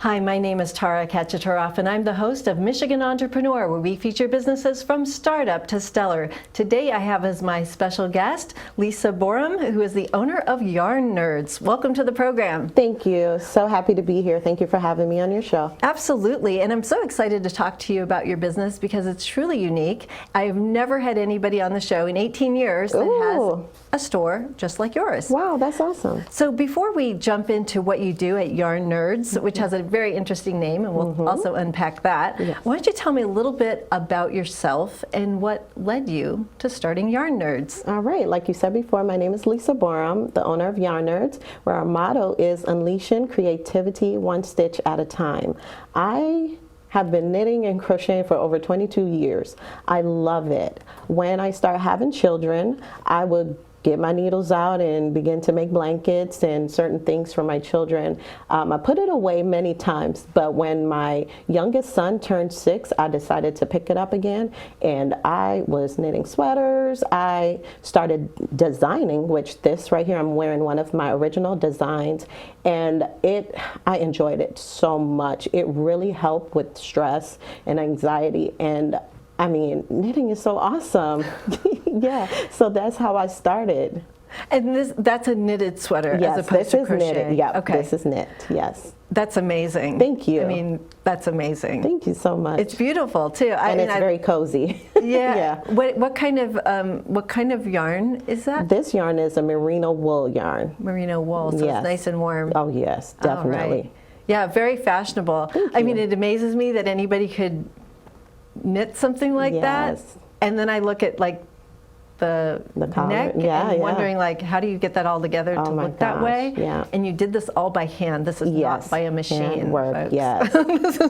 Hi, my name is Tara Kachataroff, and I'm the host of Michigan Entrepreneur, where we feature businesses from startup to stellar. Today I have as my special guest Lisa Borum, who is the owner of Yarn Nerds. Welcome to the program. Thank you. So happy to be here. Thank you for having me on your show. Absolutely, and I'm so excited to talk to you about your business because it's truly unique. I've never had anybody on the show in 18 years that has a store just like yours. Wow, that's awesome. So before we jump into what you do at Yarn Nerds, which has a very interesting name, and we'll also unpack that, why don't you tell me a little bit about yourself and what led you to starting Yarn Nerds? All right, like you said before, my name is Lisa Borum, the owner of Yarn Nerds, where our motto is unleashing creativity one stitch at a time. I have been knitting and crocheting for over 22 years. I love it. When I start having children, I would get my needles out and begin to make blankets and certain things for my children. I put it away many times, but when my youngest son turned 6, I decided to pick it up again, and I was knitting sweaters. I started designing, which this right here, I'm wearing one of my original designs, and I enjoyed it so much. It really helped with stress and anxiety, and I mean, knitting is so awesome. Yeah, so that's how I started. And that's a knitted sweater yes, as opposed to crochet? Knitted. Yeah, okay. This is knit, yes. That's amazing. Thank you. I mean, that's amazing. Thank you so much. It's beautiful too. And it's very cozy. Yeah. What kind of yarn is that? This yarn is a merino wool yarn. Merino wool, so it's nice and warm. Oh yes, definitely. Right. Yeah, very fashionable. I mean, it amazes me that anybody could knit something like that, and then I look at like the neck and wondering like, how do you get that all together to look that way? Yeah. And you did this all by hand. This is not by a machine. Hand work, folks. yes.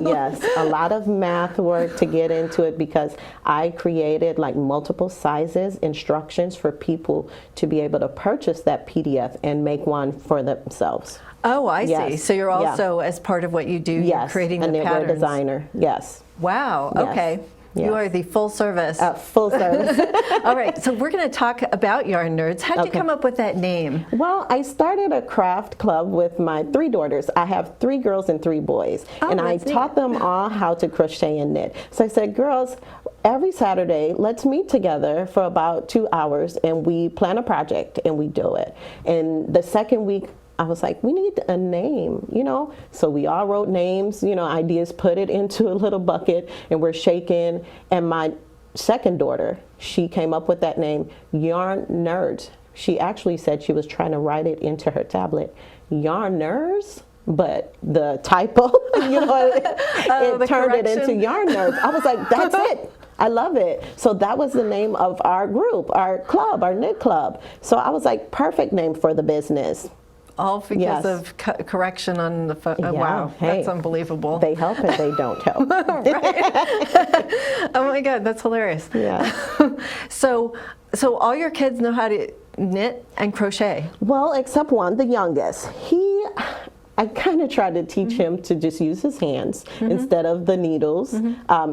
Yes, a lot of math work to get into it because I created like multiple sizes, instructions for people to be able to purchase that PDF and make one for themselves. Oh, I see. So you're also, as part of what you do, you're creating the patterns. Yes, a knitwear designer, yes. Wow, yes. okay. Yes. You are the full service. Full service. All right, so we're going to talk about Yarn Nerds. How did you come up with that name? Well, I started a craft club with my 3 daughters. I have 3 girls and 3 boys, and I taught them all how to crochet and knit. So I said, girls, every Saturday, let's meet together for about 2 hours, and we plan a project, and we do it. And the second week, I was like, we need a name, you know? So we all wrote names, you know, ideas, put it into a little bucket, and we're shaking. And my second daughter, she came up with that name, Yarn Nerds. She actually said she was trying to write it into her tablet, Yarn Nerds, but the typo, you know, it turned it into Yarn Nerds. I was like, that's it. I love it. So that was the name of our group, our club, our knit club. So I was like, perfect name for the business. All because of correction on the phone. Oh, wow, that's unbelievable. They help and they don't help. Oh my God, that's hilarious. Yeah. So all your kids know how to knit and crochet? Well, except one, the youngest. I kind of tried to teach him to just use his hands instead of the needles.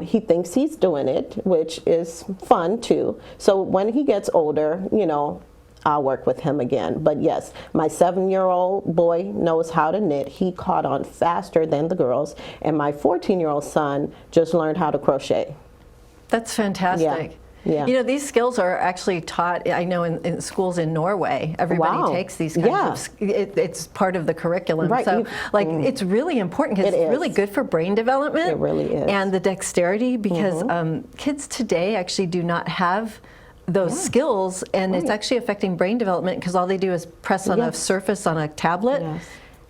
He thinks he's doing it, which is fun too. So when he gets older, you know, I'll work with him again. But yes, my 7-year-old boy knows how to knit. He caught on faster than the girls. And my 14-year-old son just learned how to crochet. That's fantastic. Yeah. You know, these skills are actually taught, I know, in schools in Norway. Everybody takes these kinds of, it's part of the curriculum. Right. So, it's really important because it's really good for brain development. It really is. And the dexterity because kids today actually do not have those skills, and it's actually affecting brain development because all they do is press on a surface on a tablet.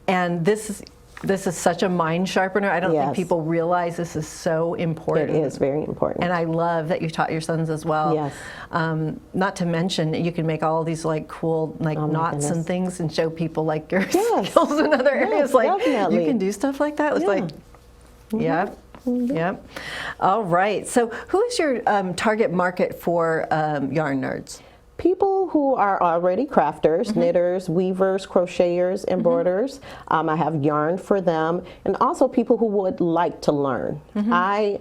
And this is such a mind sharpener. I don't think people realize this is so important. It is very important. And I love that you taught your sons as well. Yes. Not to mention, you can make all these like cool knots and things and show people like your skills in other areas. Like definitely. You can do stuff like that. It's like, Yep. All right. So who is your target market for Yarn Nerds? People who are already crafters, knitters, weavers, crocheters, embroiderers. I have yarn for them, and also people who would like to learn. I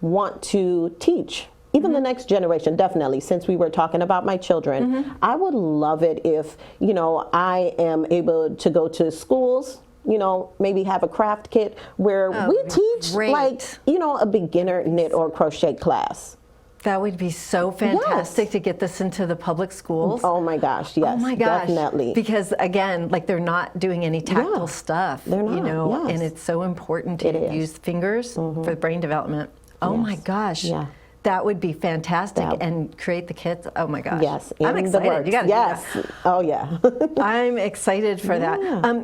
want to teach even the next generation, definitely, since we were talking about my children. I would love it if, I am able to go to schools you know, maybe have a craft kit where we teach great. like, you know, a beginner knit or crochet class. That would be so fantastic to get this into the public schools. Oh my gosh, yes, oh my gosh. definitely. Because again, like they're not doing any tactile stuff, They're not, you know, yes. and it's so important to use fingers for brain development. Oh my gosh. Yeah. That would be fantastic, and create the kits. Oh my gosh! Yes, I'm in the excited. works. You gotta yes. do that. Oh yeah. I'm excited for that.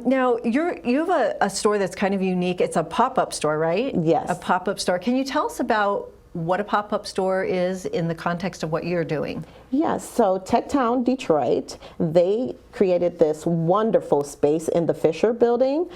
Now you have a store that's kind of unique. It's a pop-up store, right? Yes. A pop-up store. Can you tell us about what a pop-up store is in the context of what you're doing? Yes, so Techtown Detroit, they created this wonderful space in the Fisher building.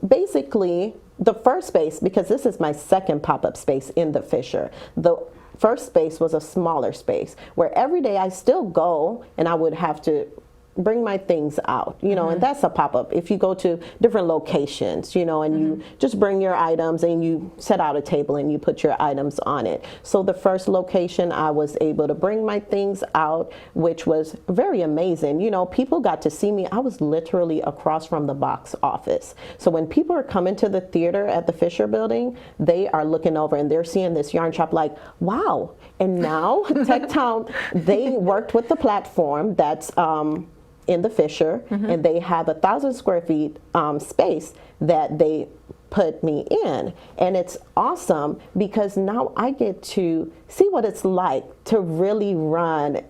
Basically, the first space, because this is my second pop-up space in the Fisher, the first space was a smaller space where every day I still go and I would have to bring my things out, you know, and that's a pop-up. If you go to different locations, you know, and you just bring your items and you set out a table and you put your items on it. So the first location I was able to bring my things out, which was very amazing. You know, people got to see me. I was literally across from the box office. So when people are coming to the theater at the Fisher building, they are looking over and they're seeing this yarn shop like, wow. And now Techtown, they worked with the platform that's in the Fisher, and they have 1,000 square feet space that they put me in. And it's awesome because now I get to see what it's like to really run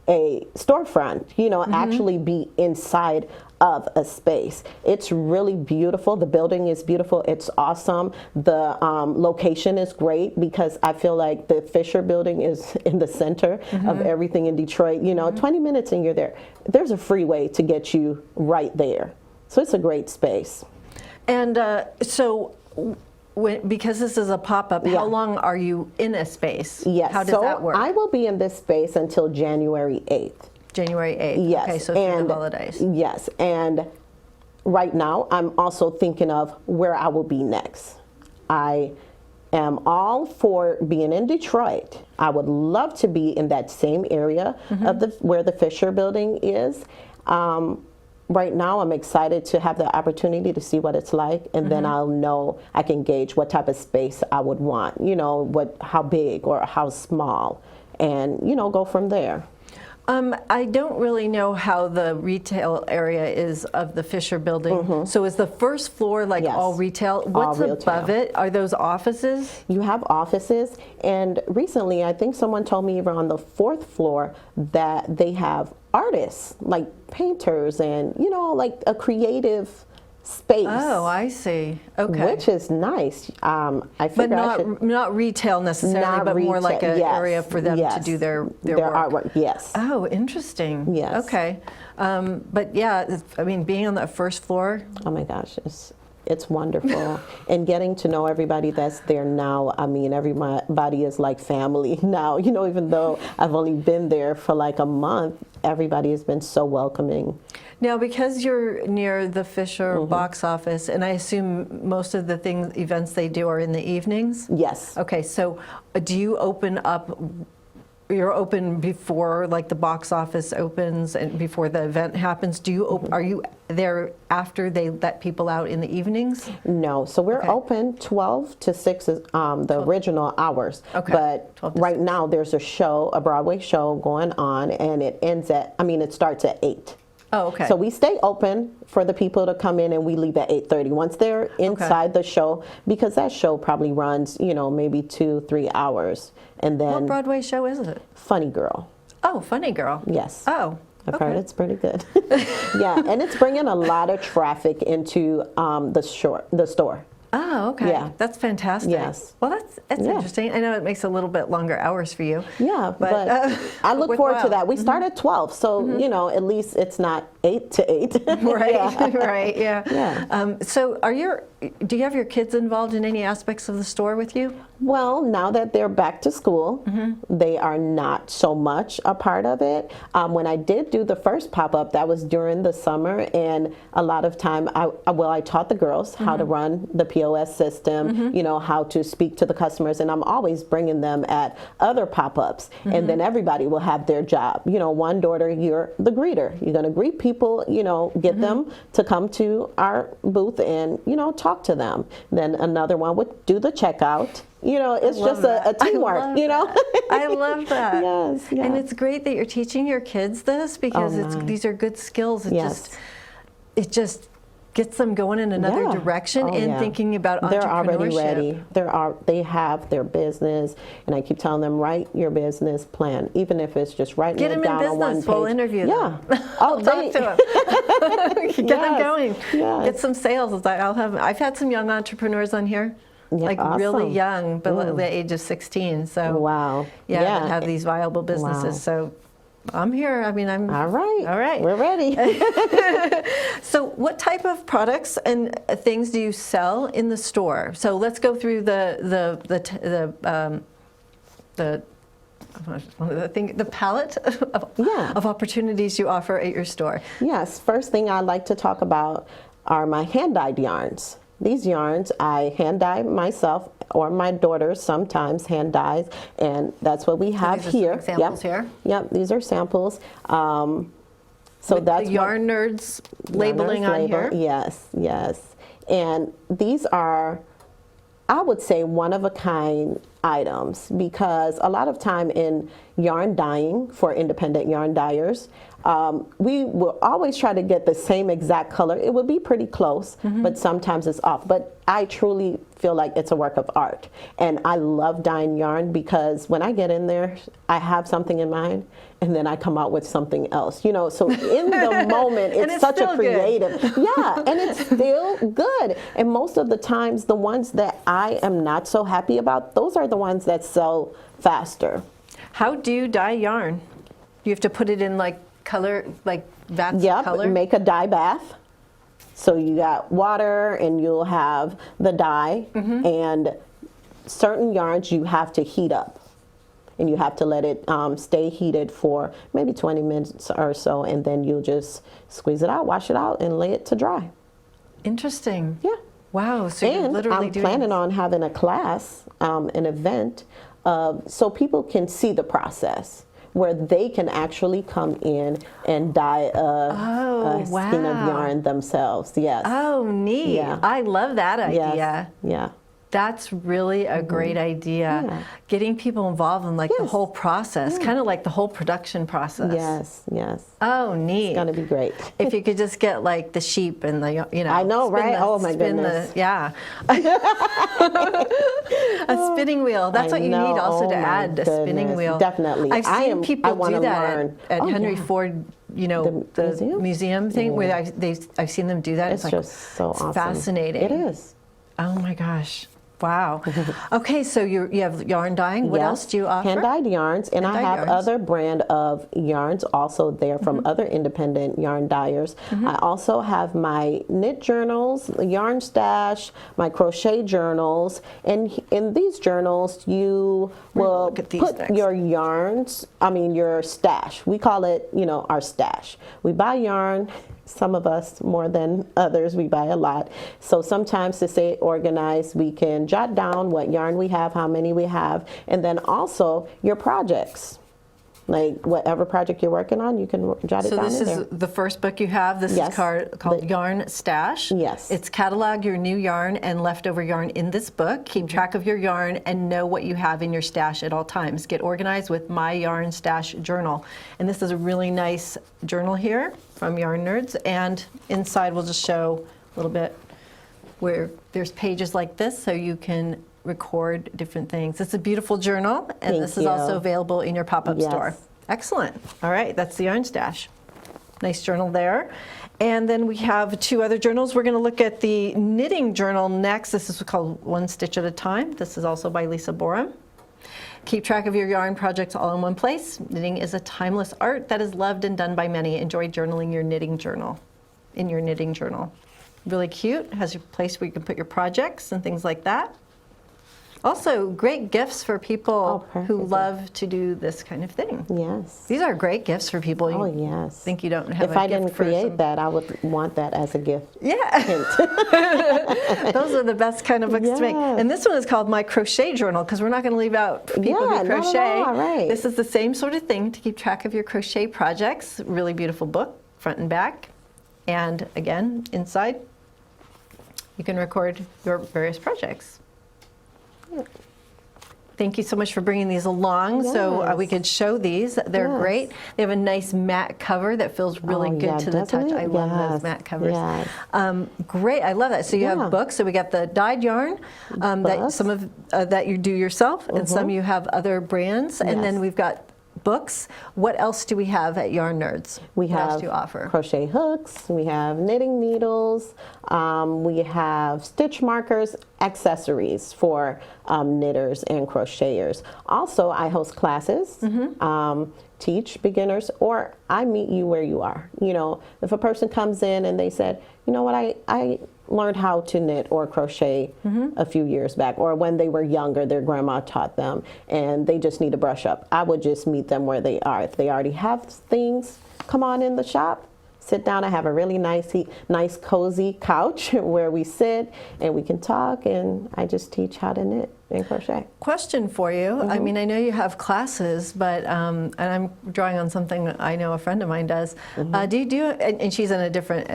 a storefront, you know, actually be inside of a space. It's really beautiful. The building is beautiful. It's awesome. The location is great because I feel like the Fisher building is in the center of everything in Detroit. You know, 20 minutes and you're there. There's a freeway to get you right there. So it's a great space. And because this is a pop-up, how long are you in a space? Yes. How does that work? I will be in this space until January 8th. January 8th. Yes. Okay, so through the holidays. Yes. And right now, I'm also thinking of where I will be next. I am all for being in Detroit. I would love to be in that same area of where the Fisher building is. Right now, I'm excited to have the opportunity to see what it's like, and then I'll know, I can gauge what type of space I would want, you know, how big or how small, and, you know, go from there. I don't really know how the retail area is of the Fisher building. So is the first floor like all retail? What's above it? Are those offices? You have offices, and recently I think someone told me we're on the 4th floor that they have artists, like painters and, you know, like a creative space. Oh, I see. Okay. Which is nice. I but not retail necessarily, but more like an area for them to do their artwork. Yes. Oh, interesting. Yes. Okay. But yeah, I mean, being on that first floor. Oh my gosh, it's wonderful. And getting to know everybody that's there now. I mean, everybody is like family now. You know, even though I've only been there for like a month, everybody has been so welcoming. Now, because you're near the Fisher box office, and I assume most of the events they do are in the evenings? Yes. Okay, so do you open up, you're open before like the box office opens and before the event happens? Do you are you there after they let people out in the evenings? No, so we're open 12 to 6 is the original hours. Okay. But right now there's a Broadway show going on, and it starts at 8. Oh, okay. So we stay open for the people to come in, and we leave at 8:30 once they're inside the show, because that show probably runs, you know, maybe 2-3 hours. And then what Broadway show is it? Funny Girl. Oh, Funny Girl. Yes. Oh, I've heard it's pretty good. Yeah, and it's bringing a lot of traffic into the store. Oh, okay. Yeah. That's fantastic. Yes. Well, that's interesting. I know it makes a little bit longer hours for you. Yeah, but I look forward to that. We start at 12, so, you know, at least it's not 8 to 8. Right, Yeah. right, yeah. Yeah. So are your do you have your kids involved in any aspects of the store with you? Well, now that they're back to school, they are not so much a part of it. When I did do the first pop-up, that was during the summer, and a lot of time, I taught the girls how to run the POS system, you know, how to speak to the customers, and I'm always bringing them at other pop-ups, and then everybody will have their job. You know, one daughter, you're the greeter. You're going to greet people, you know, get them to come to our booth and, you know, talk to them. Then another one would do the checkout. You know, it's just a teamwork, you know. I love that. Yes, yeah. And it's great that you're teaching your kids this, because these are good skills. It just gets them going in another direction and thinking about entrepreneurship. They're already ready. They have their business, and I keep telling them, write your business plan, even if it's just writing it down on one page. Get them in business. We'll interview them. Oh, talk to them. Get them going. Yes. Get some sales. I've had some young entrepreneurs on here. Like really young, but at the age of 16. So wow, that have these viable businesses. So I'm here. I mean, I'm all right. We're ready. So, what type of products and things do you sell in the store? So let's go through the palette of opportunities you offer at your store. Yes. First thing I'd like to talk about are my hand-dyed yarns. These yarns I hand dye myself, or my daughter sometimes hand dyes, and that's what we have here. Examples here. Yep, these are samples. So with that's the Yarn Nerds labeling on here. Yes, yes, and these are, I would say, one-of-a-kind items, because a lot of time in yarn dyeing for independent yarn dyers, we will always try to get the same exact color. It would be pretty close, but sometimes it's off. But I truly feel like it's a work of art. And I love dyeing yarn, because when I get in there, I have something in mind, and then I come out with something else. You know, so in the moment, it's such a creative. Yeah, and it's still good. And most of the times, the ones that I am not so happy about, those are the ones that sell faster. How do you dye yarn? You have to put it in like color, like vats of color? Make a dye bath. So you got water, and you'll have the dye, and certain yarns you have to heat up, and you have to let it stay heated for maybe 20 minutes or so, and then you'll just squeeze it out, wash it out, and lay it to dry. Interesting. Yeah. Wow. So you're literally doing. I'm planning on having a class, an event, so people can see the process, where they can actually come in and dye a skein of yarn themselves. Yes. Oh, neat. Yeah. I love that idea. Yes. Yeah. That's really a great idea. Yeah. Getting people involved in like the whole process, kind of like the whole production process. Yes, yes. Oh, neat. It's going to be great. If you could just get like the sheep and the, you know. I know, right? Oh my goodness. A spinning wheel. That's what you need also to add a spinning wheel. Definitely. I've seen people do that at Henry Ford, you know, the museum thing, where I've seen them do that. It's just so awesome. Fascinating. It is. Oh my gosh. Wow. Okay, so you have yarn dyeing. What else do you offer? Hand-dyed yarns, and I have other brand of yarns also there from other independent yarn dyers. I also have my knit journals, the yarn stash, my crochet journals, and in these journals you will put your yarns, your stash. We call it, you know, our stash. We buy yarn. Some of us more than others, we buy a lot. So sometimes to stay organized, we can jot down what yarn we have, how many we have, and then also your projects. Like whatever project you're working on, you can jot it down in there. So this is the first book you have. This is called Yarn Stash. Yes. It's catalog your new yarn and leftover yarn in this book. Keep track of your yarn and know what you have in your stash at all times. Get organized with My Yarn Stash Journal. And this is a really nice journal here from Yarn Nerds. And inside we'll just show a little bit where there's pages like this, so you can record different things. It's a beautiful journal, and this is also available in your pop-up store. Excellent. All right, that's the Yarn Stash. Nice journal there. And then we have two other journals. We're going to look at the knitting journal next. This is called One Stitch at a Time. This is also by Lisa Borum. Keep track of your yarn projects all in one place. Knitting is a timeless art that is loved and done by many. Enjoy journaling your knitting journal, in your knitting journal. Really cute. Has a place where you can put your projects and things like that. Also, great gifts for people who love to do this kind of thing. Yes. These are great gifts for people. Oh, yes. Think you don't have if a I gift didn't create that, I would want that as a gift. Yeah. Those are the best kind of books to make. And this one is called My Crochet Journal, because we're not going to leave out people who crochet. Not at all, right. This is the same sort of thing to keep track of your crochet projects. Really beautiful book, front and back. And again, inside, you can record your various projects. Yeah. Thank you so much for bringing these along so we could show these. They're great. They have a nice matte cover that feels really good to the touch. I love those matte covers. Yes. Great, I love that. So you have books. So we got the dyed yarn, that some of that you do yourself, and some you have other brands, and then we've got books. What else do we have at Yarn Nerds? We what have else do you offer? Crochet hooks, we have knitting needles, we have stitch markers, accessories for knitters and crocheters. Also, I host classes, teach beginners, or I meet you where you are. You know, if a person comes in and they said, you know what, I learned how to knit or crochet a few years back, or when they were younger, their grandma taught them, and they just need to brush up. I would just meet them where they are. If they already have things, come on in the shop, sit down. I have a really nice cozy couch where we sit and we can talk, and I just teach how to knit and crochet. Question for you. I mean, I know you have classes, but and I'm drawing on something I know a friend of mine does. Do you do, and she's in a different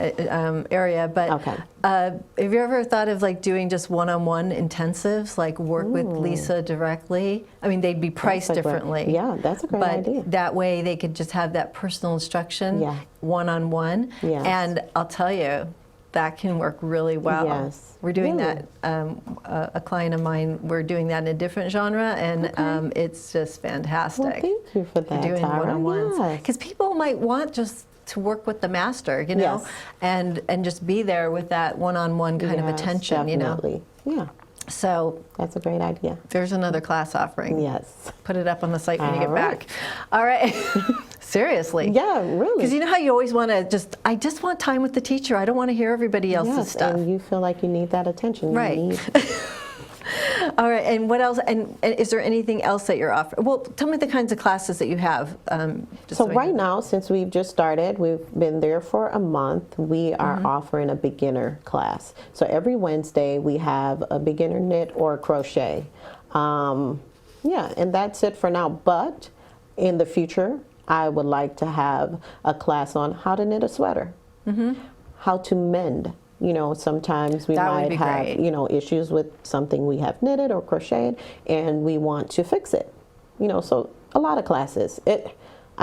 area, but have you ever thought of like doing just one-on-one intensives, like work with Lisa directly? I mean, they'd be priced differently. Yeah, that's a great idea. That way they could just have that personal instruction one-on-one. And I'll tell you, that can work really well. Yes. We're doing that, a client of mine, we're doing that in a different genre, and it's just fantastic. Well, thank you for that, we're doing one-on-ones. Because people might want just to work with the master, you know, and just be there with that one-on-one kind of attention, definitely. You know. So that's a great idea. There's another class offering. Yes. Put it up on the site when you get back. All right. Seriously. Yeah, really. Because you know how you always want to I just want time with the teacher. I don't want to hear everybody else's stuff. And you feel like you need that attention. Right. All right, and what else? And is there anything else that you're offering? Well, tell me the kinds of classes that you have. So right now, since we've just started, we've been there for a month, we are offering a beginner class. So every Wednesday we have a beginner knit or crochet. And that's it for now. But in the future, I would like to have a class on how to knit a sweater, how to mend. You know, sometimes we might have, you know, issues with something we have knitted or crocheted, and we want to fix it. You know, so a lot of classes. So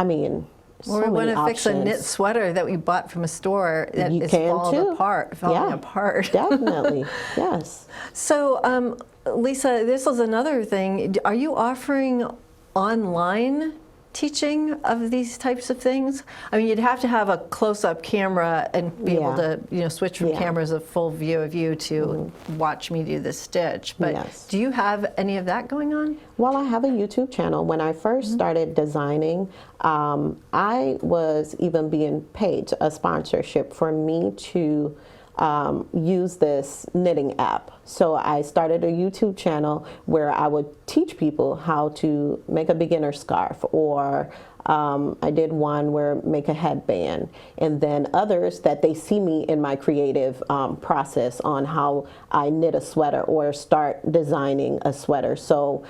we want to fix a knit sweater that we bought from a store that is falling apart. Definitely, yes. So, Lisa, this is another thing. Are you offering online teaching of these types of things? I mean, you'd have to have a close-up camera and be able to, you know, switch from cameras a full view of you to watch me do this stitch. But do you have any of that going on? Well, I have a YouTube channel. When I first started designing, I was even being paid a sponsorship for me to use this knitting app. So I started a YouTube channel where I would teach people how to make a beginner scarf, or I did one where make a headband, and then others that they see me in my creative process on how I knit a sweater or start designing a sweater. So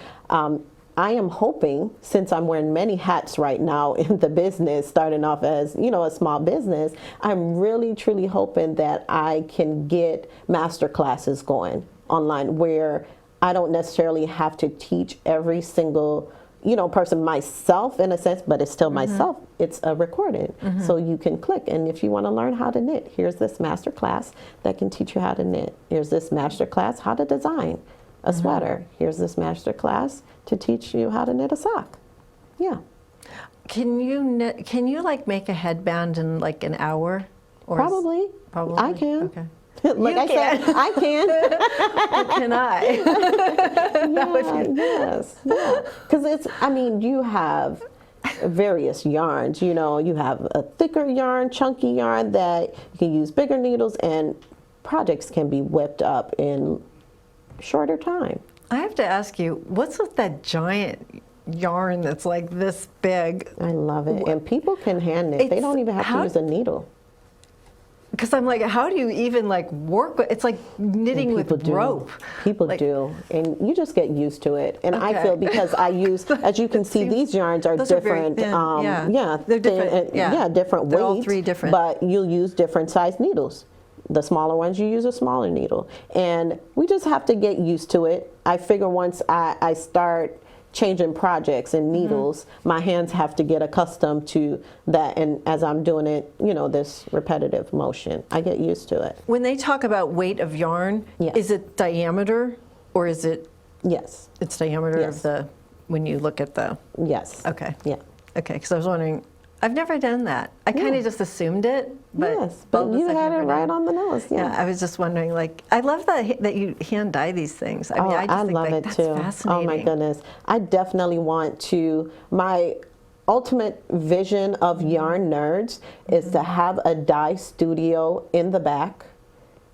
I am hoping, since I'm wearing many hats right now in the business, starting off as, you know, a small business, I'm really truly hoping that I can get master classes going online where I don't necessarily have to teach every single, you know, person myself in a sense, but it's still myself. It's a recording. So you can click, and if you want to learn how to knit, here's this master class that can teach you how to knit. Here's this master class how to design a sweater. Here's this master class to teach you how to knit a sock. Yeah. Can you like make a headband in like an hour? Or Probably. I can. Okay. Like I said, I can. Can I? Yes. Because it's, I mean, you have various yarns. You know, you have a thicker yarn, chunky yarn that you can use bigger needles, and projects can be whipped up in shorter time. I have to ask you, what's with that giant yarn that's like this big? I love it. And people can hand knit. They don't even have to use a needle. Because I'm like, how do you even like work with, it's like knitting with rope. People do, and you just get used to it. And I feel because I use, as you can see, these yarns are different. They're different. Different They're weights. all three different. But you'll use different size needles. The smaller ones, you use a smaller needle. And we just have to get used to it. I figure once I start changing projects and needles, my hands have to get accustomed to that. And as I'm doing it, you know, this repetitive motion, I get used to it. When they talk about weight of yarn, is it diameter or is it? Yes. It's diameter of the, when you look at the. Yes. Okay. Yeah. Okay, because I was wondering, I've never done that. I kind of just assumed it. But but you had it right on the nose. Yeah, I was just wondering, like, I love that you hand dye these things. I mean, I just think love it that's too. fascinating. Oh my goodness. I definitely want to, my ultimate vision of Yarn Nerds is to have a dye studio in the back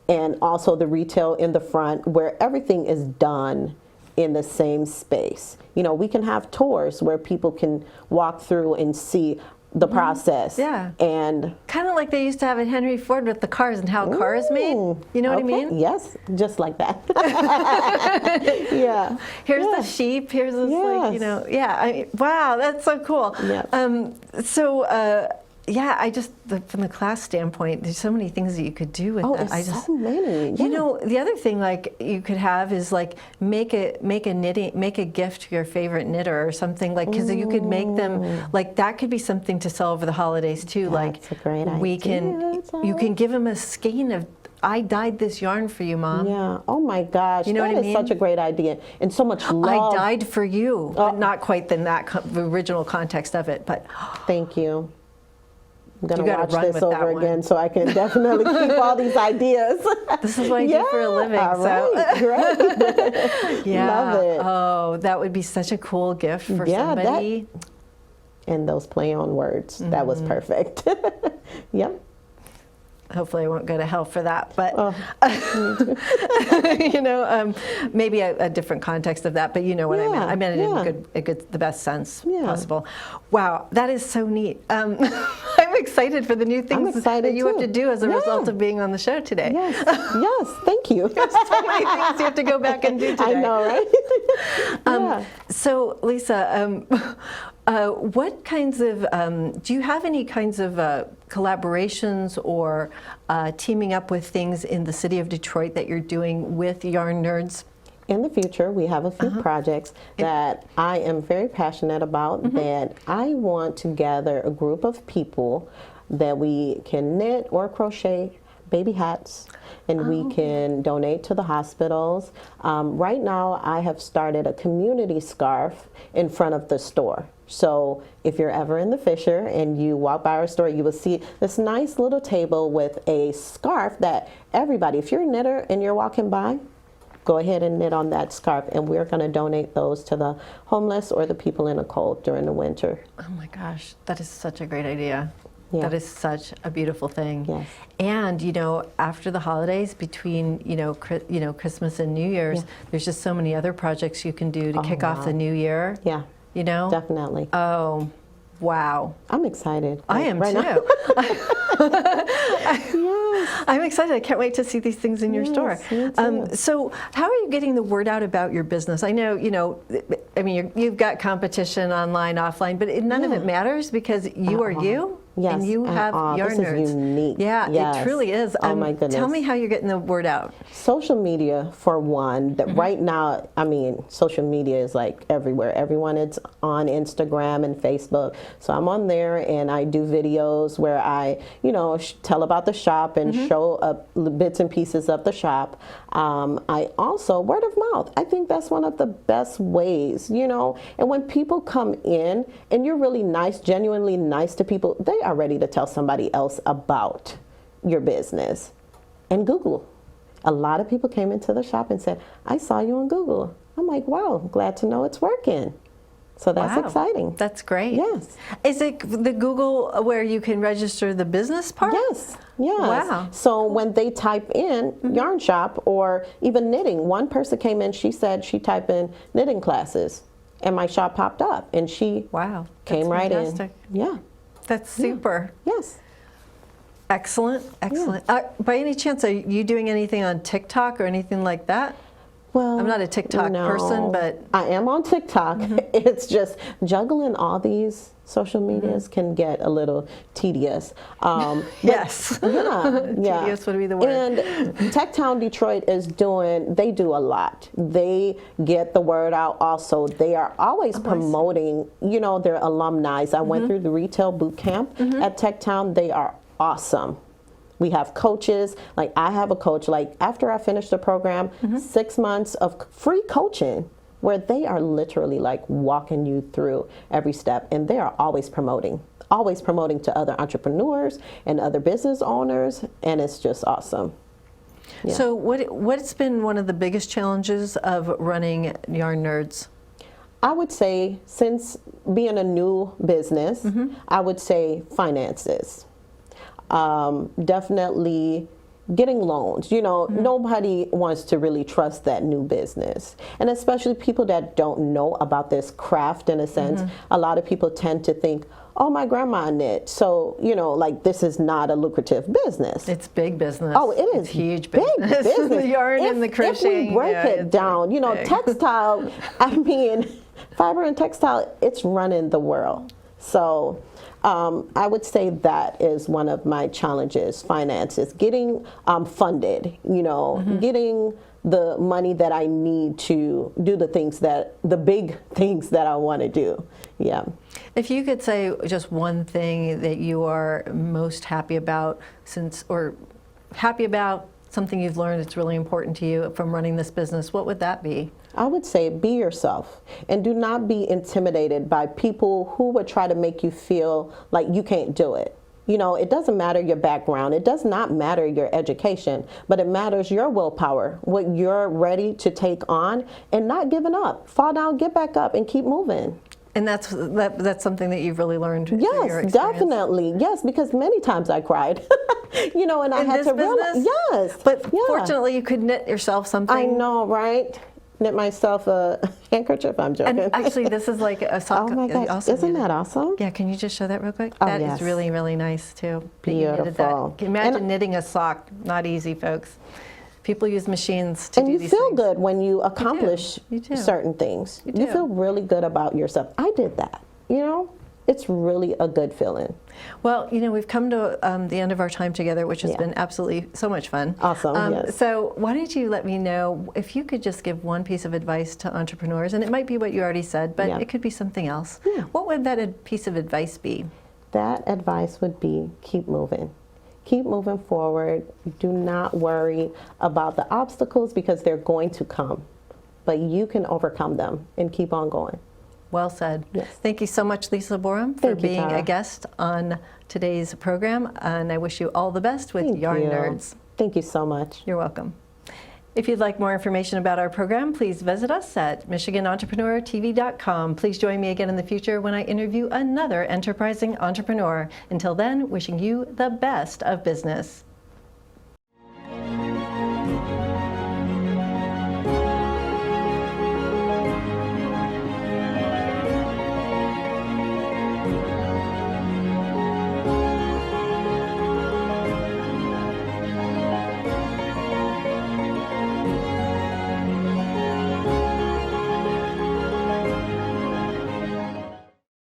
and also the retail in the front where everything is done in the same space. You know, we can have tours where people can walk through and see the process. Yeah. And kind of like they used to have at Henry Ford with the cars and how a car is made. You know what I mean? Yes, just like that. Yeah. Here's the sheep. Here's this, like, you know, wow, that's so cool. Yes. Yeah, I just, from the class standpoint, there's so many things that you could do with that. There's so many. You know, the other thing like you could have is like make a gift to your favorite knitter or something, like, because you could make them, like, that could be something to sell over the holidays too. That's a great idea. You can give them a skein of, I dyed this yarn for you, Mom. Yeah. Oh my gosh. You know that what I mean? Is such a great idea and so much love. I dyed for you, but not quite in that the original context of it. But thank you. I'm going to watch this over again so I can definitely keep all these ideas. This is what I do for a living. All right, great. Love it. Oh, that would be such a cool gift for somebody. And those play on words. That was perfect. Yep. Hopefully I won't go to hell for that, but you know, maybe a different context of that. But you know what I meant. I meant it in the best sense possible. Wow, that is so neat. I'm excited for the new things that you have to do as a result of being on the show today. Yes, yes, thank you. There's so many things you have to go back and do today. I know, right? So, Lisa, what kinds of, do you have any kinds of collaborations or teaming up with things in the city of Detroit that you're doing with Yarn Nerds? In the future, we have a few projects that I am very passionate about that I want to gather a group of people that we can knit or crochet baby hats and we can donate to the hospitals. Right now, I have started a community scarf in front of the store. So if you're ever in the Fisher and you walk by our store, you will see this nice little table with a scarf that everybody, if you're a knitter and you're walking by, go ahead and knit on that scarf, and we're going to donate those to the homeless or the people in the cold during the winter. Oh my gosh, that is such a great idea. Yeah. That is such a beautiful thing. Yes. And you know, after the holidays, between Christmas and New Year's, there's just so many other projects you can do to kick off the new year. Yeah. You know? Definitely. Oh, wow. I'm excited. I am too. I'm excited. I can't wait to see these things in your store. So how are you getting the word out about your business? I know, you know, I mean, you've got competition online, offline, but none of it matters because you are you. Yes. And you have Yarn Nerds. This is unique. Yeah, yes. It truly is. Oh my goodness. Tell me how you're getting the word out. Social media, for one. That right now, I mean, social media is like everywhere. Everyone is on Instagram and Facebook. So I'm on there and I do videos where I, you know, tell about the shop and show up bits and pieces of the shop. I also, word of mouth. I think that's one of the best ways, you know. And when people come in and you're really nice, genuinely nice to people, they are ready to tell somebody else about your business. And Google. A lot of people came into the shop and said, I saw you on Google. I'm like, wow, glad to know it's working. So that's Wow. exciting. That's great. Yes. Is it the Google where you can register the business part? Yes. Yes. Wow. So when they type in yarn shop or even knitting, one person came in, she said she typed in knitting classes and my shop popped up and she Wow. came right fantastic. in. Yeah. That's super. Yes. Excellent. Excellent. By any chance, are you doing anything on TikTok or anything like that? Well, I'm not a TikTok no. person, but I am on TikTok. It's just juggling all these social medias can get a little tedious. Yes. Yeah. Tedious would be the word. And Techtown Detroit they do a lot. They get the word out also. They are always promoting, their alumni. I went through the retail boot camp at Techtown. They are awesome. We have coaches, like I have a coach, like after I finished the program, 6 months of free coaching where they are literally like walking you through every step, and they are always promoting to other entrepreneurs and other business owners, and it's just awesome. Yeah. So what's been one of the biggest challenges of running Yarn Nerds? I would say since being a new business, I would say finances. Definitely getting loans. Nobody wants to really trust that new business. And especially people that don't know about this craft in a sense. A lot of people tend to think, oh, my grandma knit. So, like this is not a lucrative business. It's big business. Oh, it is it's huge big business. The yarn and the crocheting. If we break it down, textile, fiber and textile, it's running the world. So I would say that is one of my challenges, finances, getting funded, getting the money that I need to do the big things that I want to do. Yeah. If you could say just one thing that you are most happy about something you've learned that's really important to you from running this business, what would that be? I would say be yourself and do not be intimidated by people who would try to make you feel like you can't do it. It doesn't matter your background. It does not matter your education, but it matters your willpower, what you're ready to take on, and not giving up. Fall down, get back up, and keep moving. And that's something that you've really learned through your Yes, experience. Definitely. Yes, because many times I cried, and I had to realize. Yes. But fortunately, you could knit yourself something. I know, right? Knit myself a handkerchief. I'm joking. And actually, this is like a sock. Oh my gosh, also isn't knitted. that awesome? Yeah, can you just show that real quick? Oh, That yes. is really, really nice too. that you knitted Beautiful. that. Imagine knitting a sock. Not easy, folks. People use machines to do these And you feel things. good when you accomplish You do. certain things. You You do. feel really good about yourself. I did that, It's really a good feeling. Well, we've come to the end of our time together, which has Yeah. been absolutely so much fun. Awesome, yes. So why don't you let me know if you could just give one piece of advice to entrepreneurs, and it might be what you already said, but Yeah. it could be something else. Yeah. What would that piece of advice be? That advice would be keep moving. Keep moving forward. Do not worry about the obstacles because they're going to come, but you can overcome them and keep on going. Well said. Yes. Thank you so much, Lisa Borum, for Thank you, being Tara. a guest on today's program, and I wish you all the best with Thank Yarn you. Nerds. Thank you so much. You're welcome. If you'd like more information about our program, please visit us at MichiganEntrepreneurTV.com. Please join me again in the future when I interview another enterprising entrepreneur. Until then, wishing you the best of business.